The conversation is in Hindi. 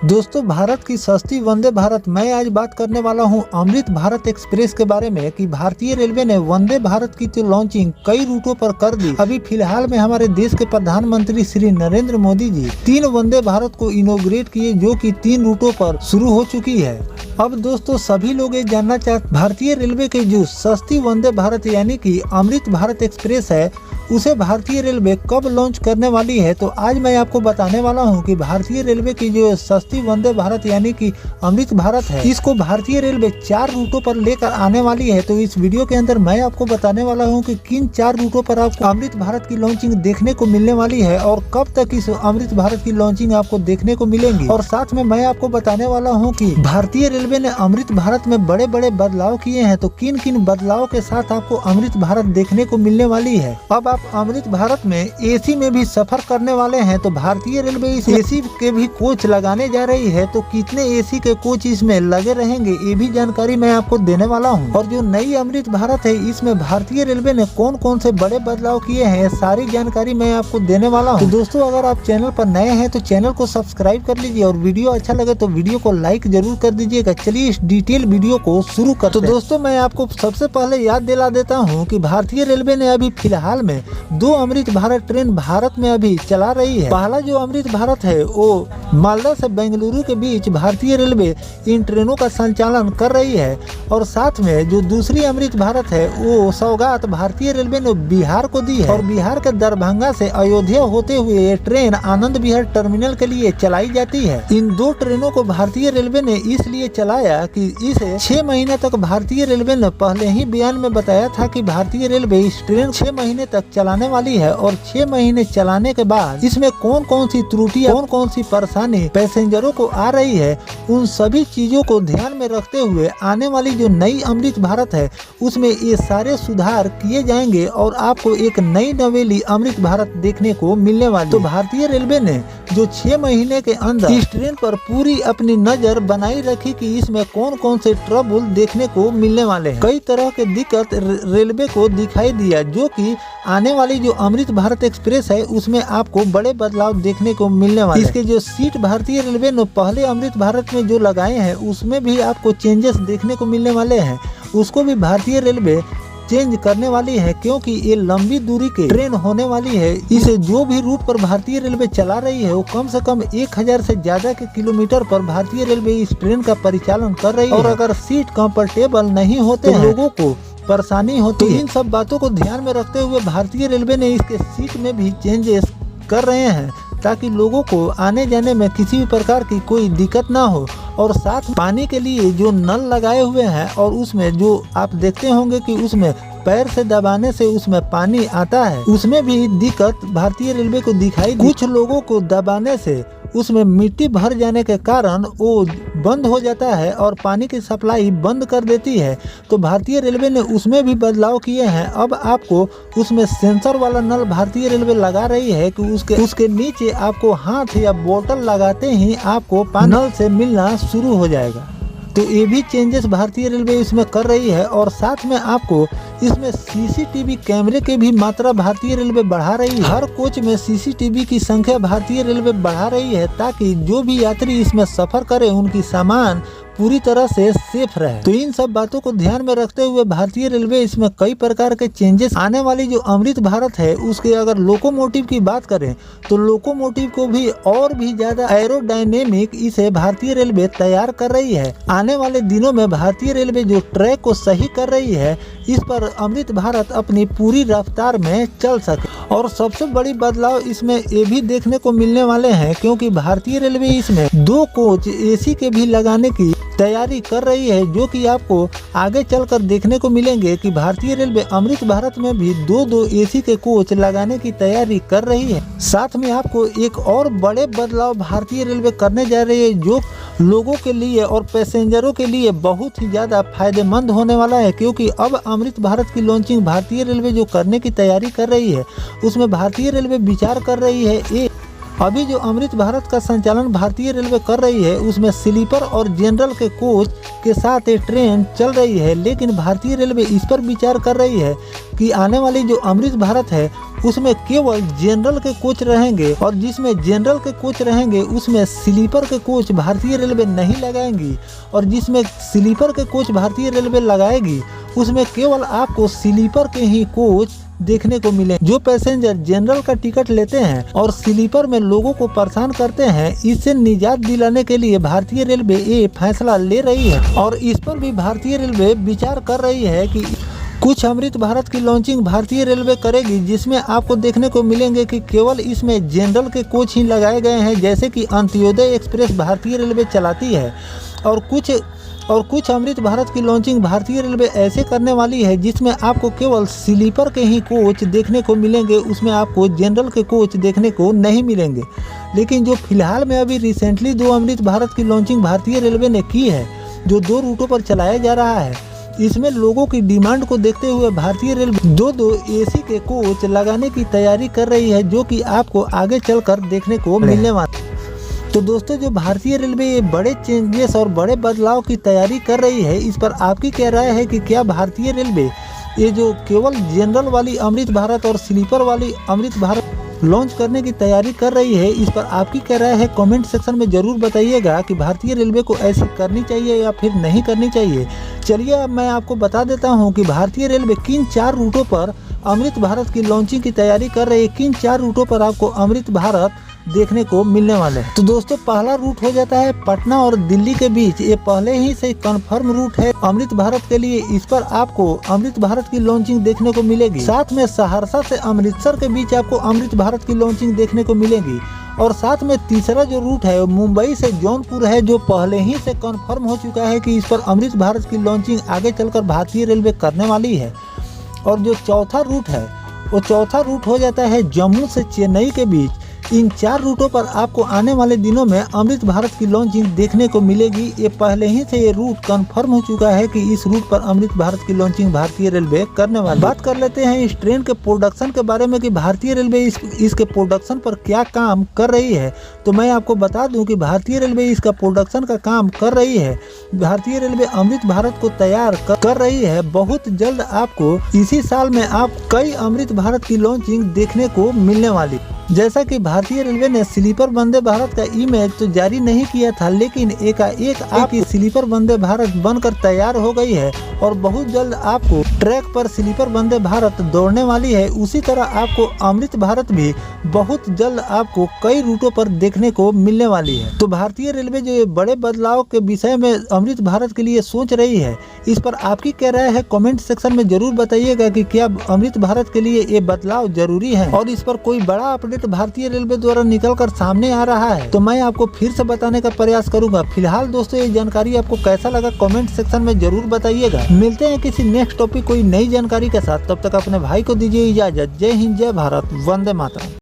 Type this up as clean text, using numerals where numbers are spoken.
दोस्तों, भारत की सस्ती वंदे भारत मैं आज बात करने वाला हूं अमृत भारत एक्सप्रेस के बारे में कि भारतीय रेलवे ने वंदे भारत की तो लॉन्चिंग कई रूटों पर कर दी। अभी फिलहाल में हमारे देश के प्रधानमंत्री श्री नरेंद्र मोदी जी 3 वंदे भारत को इनॉग्रेट किए, जो कि 3 रूटों पर शुरू हो चुकी है। अब दोस्तों, सभी लोग ये जानना चाहते भारतीय रेलवे की जो सस्ती वंदे भारत यानी कि अमृत भारत एक्सप्रेस है, उसे भारतीय रेलवे कब लॉन्च करने वाली है। तो आज मैं आपको बताने वाला हूं कि भारतीय रेलवे की जो सस्ती वंदे भारत यानी कि अमृत भारत है, इसको भारतीय रेलवे 4 रूटों पर लेकर आने वाली है। तो इस वीडियो के अंदर मैं आपको बताने वाला हूं कि किन 4 रूटों पर आपको अमृत भारत की लॉन्चिंग देखने को मिलने वाली है और कब तक इस अमृत भारत की लॉन्चिंग आपको देखने को मिलेंगी। और साथ में मैं आपको बताने वाला हूँ कि भारतीय रेलवे ने अमृत भारत में बड़े बड़े बदलाव किए हैं, तो किन किन बदलाव के साथ आपको अमृत भारत देखने को मिलने वाली है। अब अमृत भारत में एसी में भी सफर करने वाले हैं, तो भारतीय रेलवे इस एसी के भी कोच लगाने जा रही है। तो कितने एसी के कोच इसमें लगे रहेंगे, ये भी जानकारी मैं आपको देने वाला हूं। और जो नई अमृत भारत है, इसमें भारतीय रेलवे ने कौन कौन से बड़े बदलाव किए हैं, सारी जानकारी मैं आपको देने वाला हूं। तो दोस्तों, अगर आप चैनल पर नए हैं तो चैनल को सब्सक्राइब कर लीजिए और वीडियो अच्छा लगे तो वीडियो को लाइक जरूर कर दीजिएगा। चलिए इस डिटेल वीडियो को शुरू करते हैं। तो दोस्तों, मैं आपको सबसे पहले याद दिला देता हूँ कि भारतीय रेलवे ने अभी फिलहाल में 2 अमृत भारत ट्रेन भारत में अभी चला रही है। पहला जो अमृत भारत है वो मालदा से बेंगलुरु के बीच भारतीय रेलवे इन ट्रेनों का संचालन कर रही है। और साथ में जो दूसरी अमृत भारत है वो सौगात भारतीय रेलवे ने बिहार को दी है। और बिहार के दरभंगा से अयोध्या होते हुए ये ट्रेन आनंद विहार टर्मिनल के लिए चलाई जाती है। इन 2 ट्रेनों को भारतीय रेलवे ने इसलिए चलाया कि इसे 6 महीने तक भारतीय रेलवे ने पहले ही बयान में बताया था कि भारतीय रेलवे इस ट्रेन 6 महीने तक चलाने वाली है। और 6 महीने चलाने के बाद इसमें कौन कौन सी त्रुटियां, कौन कौन सी परेशानी पैसेंजरों को आ रही है, उन सभी चीजों को ध्यान में रखते हुए आने वाली जो नई अमृत भारत है उसमें ये सारे सुधार किए जाएंगे और आपको एक नई नवेली अमृत भारत देखने को मिलने वाली। तो भारतीय रेलवे ने जो 6 महीने के अंदर इस ट्रेन पर पूरी अपनी नजर बनाई रखी कि इसमें कौन कौन से ट्रबल देखने को मिलने वाले हैं। कई तरह के दिक्कत रेलवे को दिखाई दिया, जो कि आने वाली जो अमृत भारत एक्सप्रेस है उसमें आपको बड़े बदलाव देखने को मिलने वाले। इसके जो सीट भारतीय रेलवे ने पहले अमृत भारत में जो लगाए हैं उसमें भी आपको चेंजेस देखने को मिलने वाले हैं। उसको भी भारतीय रेलवे चेंज करने वाली है, क्योंकि ये लंबी दूरी के ट्रेन होने वाली है। इसे जो भी रूट पर भारतीय रेलवे चला रही है वो कम से कम 1000 से ज्यादा के किलोमीटर पर भारतीय रेलवे इस ट्रेन का परिचालन कर रही है। और अगर सीट कंफर्टेबल नहीं होते तो लोगों को परेशानी होती है। इन सब बातों को ध्यान में रखते हुए भारतीय रेलवे ने इसके सीट में भी चेंजेस कर रहे हैं, ताकि लोगों को आने जाने में किसी भी प्रकार की कोई दिक्कत ना हो। और साथ पानी के लिए जो नल लगाए हुए हैं और उसमें जो आप देखते होंगे कि उसमें पैर से दबाने से उसमें पानी आता है, उसमें भी दिक्कत भारतीय रेलवे को दिखाई दी। कुछ लोगों को दबाने से उसमें मिट्टी भर जाने के कारण वो बंद हो जाता है और पानी की सप्लाई बंद कर देती है। तो भारतीय रेलवे ने उसमें भी बदलाव किए हैं। अब आपको उसमें सेंसर वाला नल भारतीय रेलवे लगा रही है कि उसके नीचे आपको हाथ या बोतल लगाते ही आपको नल से मिलना शुरू हो जाएगा। तो ये भी चेंजेस भारतीय रेलवे इसमें कर रही है। और साथ में आपको इसमें सीसीटीवी कैमरे की भी मात्रा भारतीय रेलवे बढ़ा रही है। हर कोच में सीसीटीवी की संख्या भारतीय रेलवे बढ़ा रही है, ताकि जो भी यात्री इसमें सफर करे उनकी सामान पूरी तरह से सेफ रहे। तो इन सब बातों को ध्यान में रखते हुए भारतीय रेलवे इसमें कई प्रकार के चेंजेस आने वाली जो अमृत भारत है उसके अगर लोकोमोटिव की बात करें तो लोकोमोटिव को भी और भी ज्यादा एरोडायनेमिक इसे भारतीय रेलवे तैयार कर रही है। आने वाले दिनों में भारतीय रेलवे जो ट्रैक को सही कर रही है, इस पर अमृत भारत अपनी पूरी रफ्तार में चल सके। और सबसे बड़ी बदलाव इसमें ये भी देखने को मिलने वाले हैं, क्योंकि भारतीय रेलवे इसमें 2 कोच एसी के भी लगाने की तैयारी कर रही है, जो कि आपको आगे चलकर देखने को मिलेंगे कि भारतीय रेलवे अमृत भारत में भी 2 एसी के कोच लगाने की तैयारी कर रही है। साथ में आपको एक और बड़े बदलाव भारतीय रेलवे करने जा रही है, जो लोगों के लिए और पैसेंजरों के लिए बहुत ही ज़्यादा फायदेमंद होने वाला है। क्योंकि अब अमृत भारत की लॉन्चिंग भारतीय रेलवे जो करने की तैयारी कर रही है उसमें भारतीय रेलवे विचार कर रही है अभी जो अमृत भारत का संचालन भारतीय रेलवे कर रही है उसमें स्लीपर और जनरल के कोच के साथ ये ट्रेन चल रही है। लेकिन भारतीय रेलवे इस पर विचार कर रही है कि आने वाली जो अमृत भारत है उसमें केवल जनरल के कोच रहेंगे, और जिसमें जनरल के कोच रहेंगे उसमें स्लीपर के कोच भारतीय रेलवे नहीं लगाएंगी, और जिसमें स्लीपर के कोच भारतीय रेलवे लगाएगी उसमें केवल आपको स्लीपर के ही कोच देखने को मिले। जो पैसेंजर जनरल का टिकट लेते हैं और स्लीपर में लोगों को परेशान करते हैं, इससे निजात दिलाने के लिए भारतीय रेलवे ये फैसला ले रही है, और इस पर भी भारतीय रेलवे विचार कर रही है कि कुछ अमृत भारत की लॉन्चिंग भारतीय रेलवे करेगी, जिसमें आपको देखने को मिलेंगे कि केवल इसमें जनरल के कोच ही लगाए गए हैं, जैसे कि अंत्योदय एक्सप्रेस भारतीय रेलवे चलाती है। और कुछ अमृत भारत की लॉन्चिंग भारतीय रेलवे ऐसे करने वाली है जिसमें आपको केवल स्लीपर के ही कोच देखने को मिलेंगे, उसमें आपको जनरल के कोच देखने को नहीं मिलेंगे। लेकिन जो फिलहाल में अभी रिसेंटली 2 अमृत भारत की लॉन्चिंग भारतीय रेलवे ने की है, जो 2 रूटों पर चलाया जा रहा है, इसमें लोगों की डिमांड को देखते हुए भारतीय रेलवे 2 एसी के कोच लगाने की तैयारी कर रही है, जो कि आपको आगे चलकर देखने को मिलने वाला है। तो दोस्तों, जो भारतीय रेलवे ये बड़े चेंजेस और बड़े बदलाव की तैयारी कर रही है, इस पर आपकी क्या राय है कि क्या भारतीय रेलवे ये जो केवल जनरल वाली अमृत भारत और स्लीपर वाली अमृत भारत लॉन्च करने की तैयारी कर रही है, इस पर आपकी क्या राय है कमेंट सेक्शन में ज़रूर बताइएगा कि भारतीय रेलवे को ऐसी करनी चाहिए या फिर नहीं करनी चाहिए। चलिए अब मैं आपको बता देता हूं कि भारतीय रेलवे किन 4 रूटों पर अमृत भारत की लॉन्चिंग की तैयारी कर रही है, किन 4 रूटों पर आपको अमृत भारत देखने को मिलने वाले हैं। तो दोस्तों, पहला रूट हो जाता है पटना और दिल्ली के बीच। ये पहले ही से कंफर्म रूट है अमृत भारत के लिए, इस पर आपको अमृत भारत की लॉन्चिंग देखने को मिलेगी। साथ में सहरसा से अमृतसर के बीच आपको अमृत भारत की लॉन्चिंग देखने को मिलेगी। और साथ में तीसरा जो रूट है मुंबई से जौनपुर है, जो पहले ही से कंफर्म हो चुका है कि इस पर अमृत भारत की लॉन्चिंग आगे चलकर भारतीय रेलवे करने वाली है। और जो चौथा रूट है वो चौथा रूट हो जाता है जम्मू से चेन्नई के बीच। इन 4 रूटों पर आपको आने वाले दिनों में अमृत भारत की लॉन्चिंग देखने को मिलेगी। ये पहले ही से ये रूट कंफर्म हो चुका है कि इस रूट पर अमृत भारत की लॉन्चिंग भारतीय रेलवे करने वाली। बात कर लेते हैं इस ट्रेन के प्रोडक्शन के बारे में कि भारतीय रेलवे इसके प्रोडक्शन पर क्या काम कर रही है। तो मैं आपको बता दूं कि भारतीय रेलवे इसका प्रोडक्शन का काम कर रही है। भारतीय रेलवे अमृत भारत को तैयार कर रही है। बहुत जल्द आपको इसी साल में आप कई अमृत भारत की लॉन्चिंग देखने को मिलने वाली। जैसा कि भारतीय रेलवे ने स्लीपर वंदे भारत का इमेज तो जारी नहीं किया था, लेकिन एकाएक आपकी स्लीपर वंदे भारत बनकर तैयार हो गई है और बहुत जल्द आपको ट्रैक पर स्लीपर वंदे भारत दौड़ने वाली है। उसी तरह आपको अमृत भारत भी बहुत जल्द आपको कई रूटों पर देखने को मिलने वाली है। तो भारतीय रेलवे जो बड़े बदलाव के विषय में अमृत भारत के लिए सोच रही है, इस पर आपकी क्या राय है कमेंट सेक्शन में जरूर बताइएगा कि क्या अमृत भारत के लिए ये बदलाव जरूरी है और इस पर कोई बड़ा अपडेट भारतीय रेलवे द्वारा निकलकर सामने आ रहा है तो मैं आपको फिर से बताने का प्रयास करूंगा। फिलहाल दोस्तों, ये जानकारी आपको कैसा लगा कमेंट सेक्शन में जरूर बताइएगा। मिलते हैं किसी नेक्स्ट टॉपिक कोई नई जानकारी के साथ, तब तक अपने भाई को दीजिए इजाजत। जय हिंद, जय भारत, वंदे मातरम।